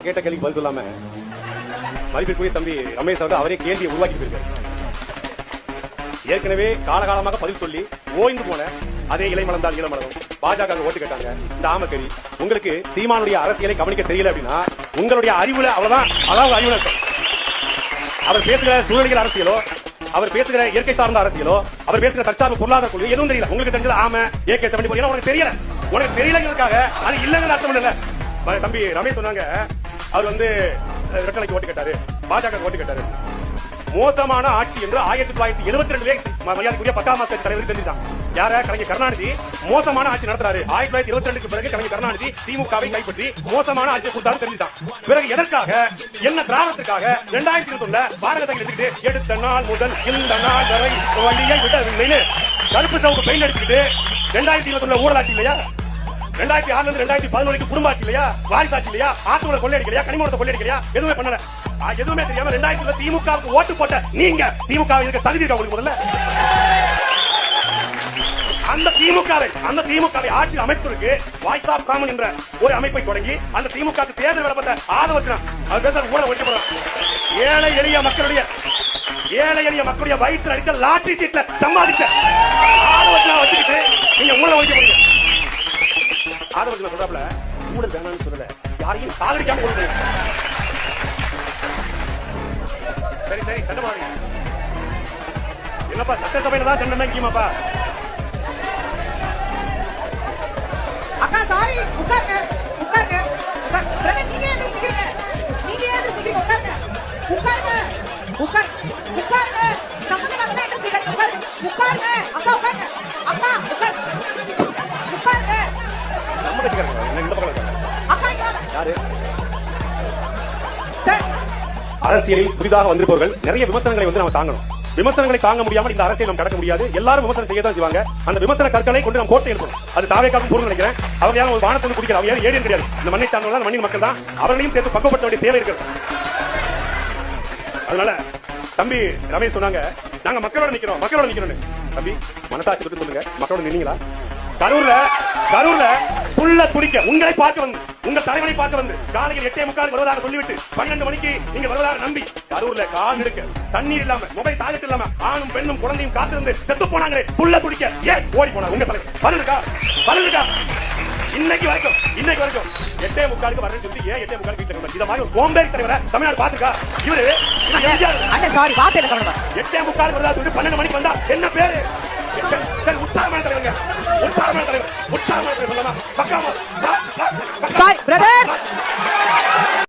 கேட்ட கேள்வி பதில் சொல்லாம மதிப்பிற்குரிய தம்பி ரமேஷ் அவர்கள் அவரே கேள்வியை உருவாக்கி போயிருக்காரு. ஏற்கனவே காலகாலமாக பதில் சொல்லி ஓய்ந்து போன அதே இலை மலர்ந்தால் ஈழ மலரும் பாஜக ஓட்டு கேட்டாங்க. இந்த ஆமக்கறி உங்களுக்கு சீமானுடைய அரசியலை கவனிக்க தெரியல அப்படின்னா உங்களுடைய அறிவுல அவ்வளவுதான். அதாவது அறிவுல அவர் பேசுகிற சூழலியல் அரசியலோ, அவர் பேசுகிற இயற்கை சார்ந்த அரசியலோ, அவர் பேசுகிற தற்சார்பு பொருளாதார கொள்கை எதுவும் தெரியல. உங்களுக்கு தெரிஞ்சது ஆம ஏகே 74 ஏன்னா உனக்கு தெரியல. உனக்கு தெரியலங்கிறதுக்காக அது இல்லைங்கிற அர்த்தம் இல்ல. தம்பி ரமேஷ் சொன்னாங்க அவர் ரெட்டலைக்கு ஓட்டு கேட்டாரு, பாஜக ஓட்டு கேட்டாரு. மோசமான ஆட்சி என்று 1972 மரியாதைக்குரிய 10ஆம் மாச தலைவர் தெரிஞ்சாங்க. யார? கலைஞர் கருணாநிதி மோசமான ஆட்சி நடத்துறாரு. 1922 பிறகு கலைஞர் கருணாநிதி திமுகவை கைப்பற்றி மோசமான ஆட்சி கொடுத்தாரு தெரிஞ்சுட்டான். பிறகு எதற்காக, என்ன திராவிடத்துக்காக 2021 பாரதத்தை எடுத்துக்கிட்டு எடுத்த நாள் முதல் இந்த நாள் வரை வழியை விடவில்லை கருப்பு சவுக்கு பெயில் எடுத்துக்கிட்டு 2021 ஊழலாட்சி இல்லையா? 2006 2011 குடும்பாட்சி இல்லையா? வாரிசாட்சி இல்லையா? ஆத்துக்குள்ள கொள்ளையடிக்கலையா? கனிமூலத்தை கொள்ளையடிக்கலையா? எதுவுமே பண்ணல. எதுவுமே தெரியாம 2000 திமுகவுக்கு ஓட்டு போட்ட நீங்க திமுக இருக்க தகுதி இருக்கா உங்களுக்கு? முதல்ல அந்த திமுகவை ஆட்சி அமைப்பதற்கு வாய்ஸ் ஆஃப் காமன் என்ற ஒரு அமைப்பை தொடங்கி அந்த திமுக தேர்தல் விளம்பரத்தை ஆதரவச்சினான். அது பேச ஊழல் ஒழிக்க போறான். ஏழை எளிய மக்களுடைய வயிற்று அடித்த லாட்டரி சீட்ல சம்பாதிச்ச ஆதரவச்சனா வச்சுக்கிட்டு நீங்க ஊழல் ஒழிக்க போறீங்க. ஆதரவச்சனா சொல்றாப்ல ஊழல் வேணாம்னு சொல்லல, யாரையும் சாகடிக்காம கொடுங்க. சரி சண்டை போடாதீங்க. என்னப்பா சட்டசபையில தான் சண்டை முக்கியமாப்பா? அக்கா சாரி, உட்காருங்க. நீங்க ஏன் நிக்கிறீங்க? உட்காருங்க. சம்பந்தம் என்ன செய்யறீங்க? உட்காருங்க. அக்கா உட்காருங்க. நம்ம கட்சிக்காரங்க என்ன இந்த பக்கம் இருக்காங்க? அக்கா யாரு? சார், அரசியலில் புதிதாக வந்திருப்பவர்கள் நிறைய விமர்சனங்களை நம்ம தாங்கணும். விமர்சனங்களை தாங்க முடியாமல் இந்த அரசியல் நம்ம கடக்க முடியாது. எல்லாரும் விமர்சனம் செய்யத்தான் செய்வாங்க. அந்த விமர்சன கற்களை கொண்டு நம்ம கோட்டை எடுக்கணும். அது தாவேக்காக பொருள் நினைக்கிறேன். அவங்க யாரும் ஒரு வானத்தை குடிக்கிறார். அவங்க யாரும் ஏரியன் கிடையாது. இந்த மண்ணை சார்ந்தவர்கள் மண்ணின் மக்கள் தான். அவர்களையும் சேர்த்து பக்குவப்படுத்த வேண்டிய தேவை இருக்கிறது. அதனால தம்பி ரமேஷ் சொன்னாங்க நாங்க மக்களோட நிக்கிறோம். தம்பி மனசாட்சி தொட்டு சொல்லுங்க, மக்களோட நின்னீங்களா? கரூர்ல புள்ள துடிக்க உங்களை பார்க்க வந்து, உங்கள் தலைவனை பார்க்க வந்து காலையில் 8:45 வருவதாக சொல்லிவிட்டு 12 மணிக்கு நீங்க வருவதாக நம்பி கரூர்ல கால் எடுக்க தண்ணீர் இல்லாம, மொபைல் டாய்லெட் இல்லாம ஆணும் பெண்ணும் குழந்தையும் காத்திருந்து செத்து போனாங்களே, புள்ள துடிக்க ஏன் ஓடி போனாங்க உங்க தலைவர்? பதில் இருக்கா? இன்னைக்கு வரைக்கும் 8:45 வரேன்னு சொல்லி ஏன் 8:45 வீட்டுல இத மாதிரி ஒரு சோம்பேறி தலைவரை தமிழ்நாடு பாத்துக்கா? இவரு 8:45 வருதா சொல்லி 12 மணிக்கு வந்தா என்ன பேரு? உற்சாகமான தலைவர். பக்காமா. பிரதர்